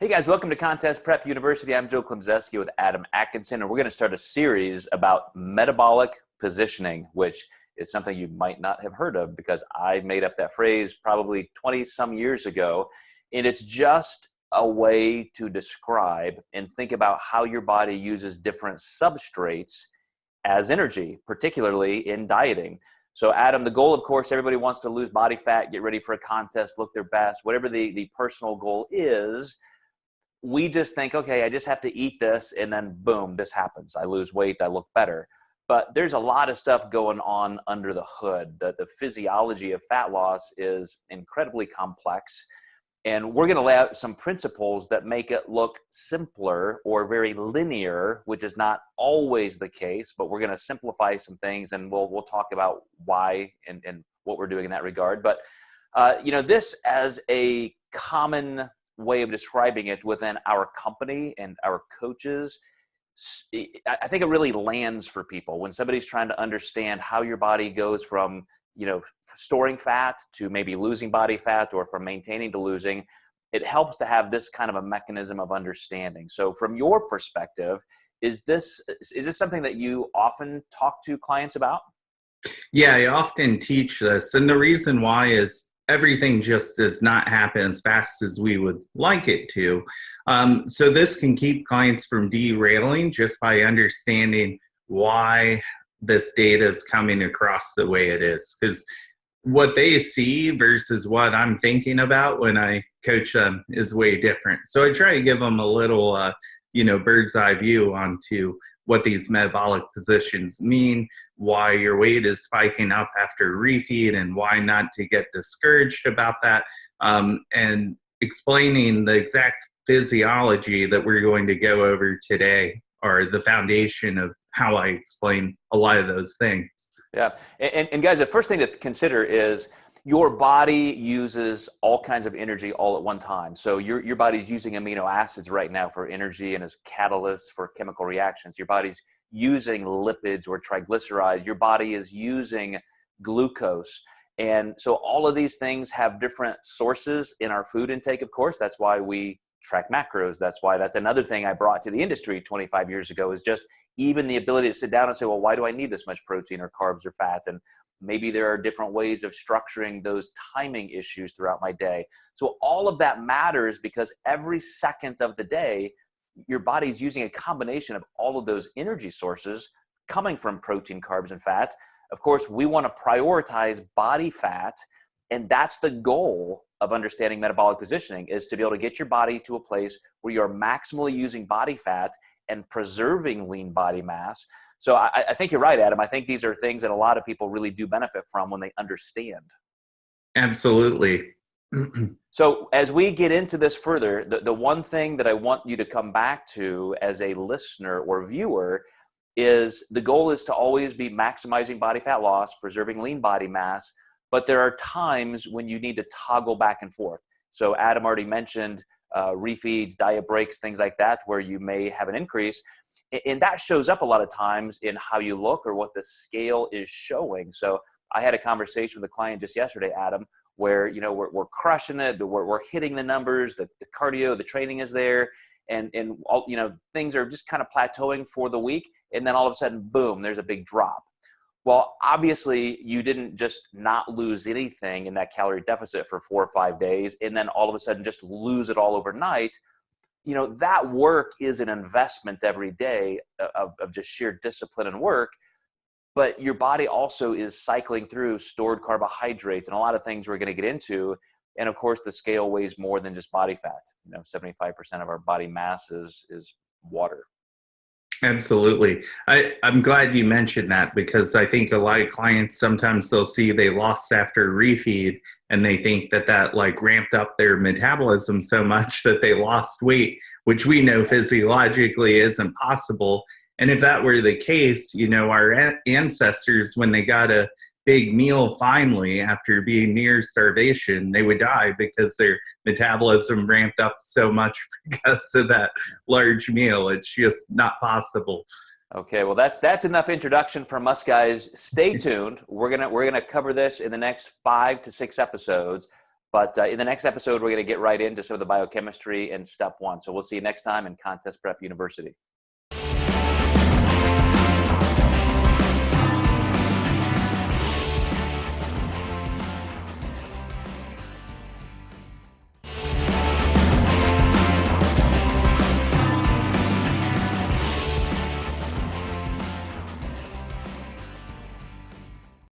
Hey guys, welcome to Contest Prep University. I'm Joe Klemczewski with Adam Atkinson, and we're going to start a series about metabolic positioning, which is something you might not have heard of because I made up that phrase probably 20 some years ago. And it's just a way to describe and think about how your body uses different substrates as energy, particularly in dieting. So Adam, the goal, of course, everybody wants to lose body fat, get ready for a contest, look their best, whatever the personal goal is. We just think, okay, I just have to eat this and then boom, this happens. I lose weight, I look better. But there's a lot of stuff going on under the hood. The physiology of fat loss is incredibly complex. And we're going to lay out some principles that make it look simpler or very linear, which is not always the case, but we're going to simplify some things and we'll talk about why and what we're doing in that regard. But, this as a common way of describing it within our company and our coaches, I think it really lands for people when somebody's trying to understand how your body goes from, storing fat to maybe losing body fat or from maintaining to losing. It helps to have this kind of a mechanism of understanding. So from your perspective, is this something that you often talk to clients about? Yeah, I often teach this. And the reason why is everything just does not happen as fast as we would like it to. So this can keep clients from derailing just by understanding why this data is coming across the way it is. Because what they see versus what I'm thinking about when I coach them is way different. So I try to give them a little, bird's eye view onto what these metabolic positions mean, why your weight is spiking up after refeed, and why not to get discouraged about that, and explaining the exact physiology that we're going to go over today, or the foundation of how I explain a lot of those things. Yeah, and guys, the first thing to consider is your body uses all kinds of energy all at one time. So your body's using amino acids right now for energy and as catalysts for chemical reactions. Your body's using lipids or triglycerides. Your body is using glucose. And so all of these things have different sources in our food intake, of course. That's why we track macros. That's another thing I brought to the industry 25 years ago, is just even the ability to sit down and say, well, why do I need this much protein or carbs or fat? And maybe there are different ways of structuring those timing issues throughout my day. So all of that matters because every second of the day, your body's using a combination of all of those energy sources coming from protein, carbs, and fat. Of course, we want to prioritize body fat, and that's the goal of understanding metabolic positioning, is to be able to get your body to a place where you're maximally using body fat and preserving lean body mass. So I think you're right, Adam. I think these are things that a lot of people really do benefit from when they understand. Absolutely. So as we get into this further, the one thing that I want you to come back to as a listener or viewer is the goal is to always be maximizing body fat loss, preserving lean body mass, but there are times when you need to toggle back and forth. So Adam already mentioned refeeds, diet breaks, things like that, where you may have an increase. And that shows up a lot of times in how you look or what the scale is showing. So I had a conversation with a client just yesterday, Adam, where, we're crushing it, we're hitting the numbers, the cardio, the training is there, and all, things are just kind of plateauing for the week. And then all of a sudden, boom, there's a big drop. Well, obviously you didn't just not lose anything in that calorie deficit for 4 or 5 days, and then all of a sudden just lose it all overnight. That work is an investment every day of just sheer discipline and work, but your body also is cycling through stored carbohydrates and a lot of things we're going to get into. And of course, the scale weighs more than just body fat. 75% of our body mass is water. Absolutely. I'm glad you mentioned that, because I think a lot of clients, sometimes they'll see they lost after a refeed and they think that like ramped up their metabolism so much that they lost weight, which we know physiologically isn't possible. And if that were the case, our ancestors, when they got a big meal finally after being near starvation, they would die because their metabolism ramped up so much because of that large meal. It's just not possible. Okay, well that's enough introduction from us, guys. Stay tuned. We're gonna cover this in the next 5 to 6 episodes. But in the next episode, we're going to get right into some of the biochemistry and step one. So we'll see you next time in Contest Prep University.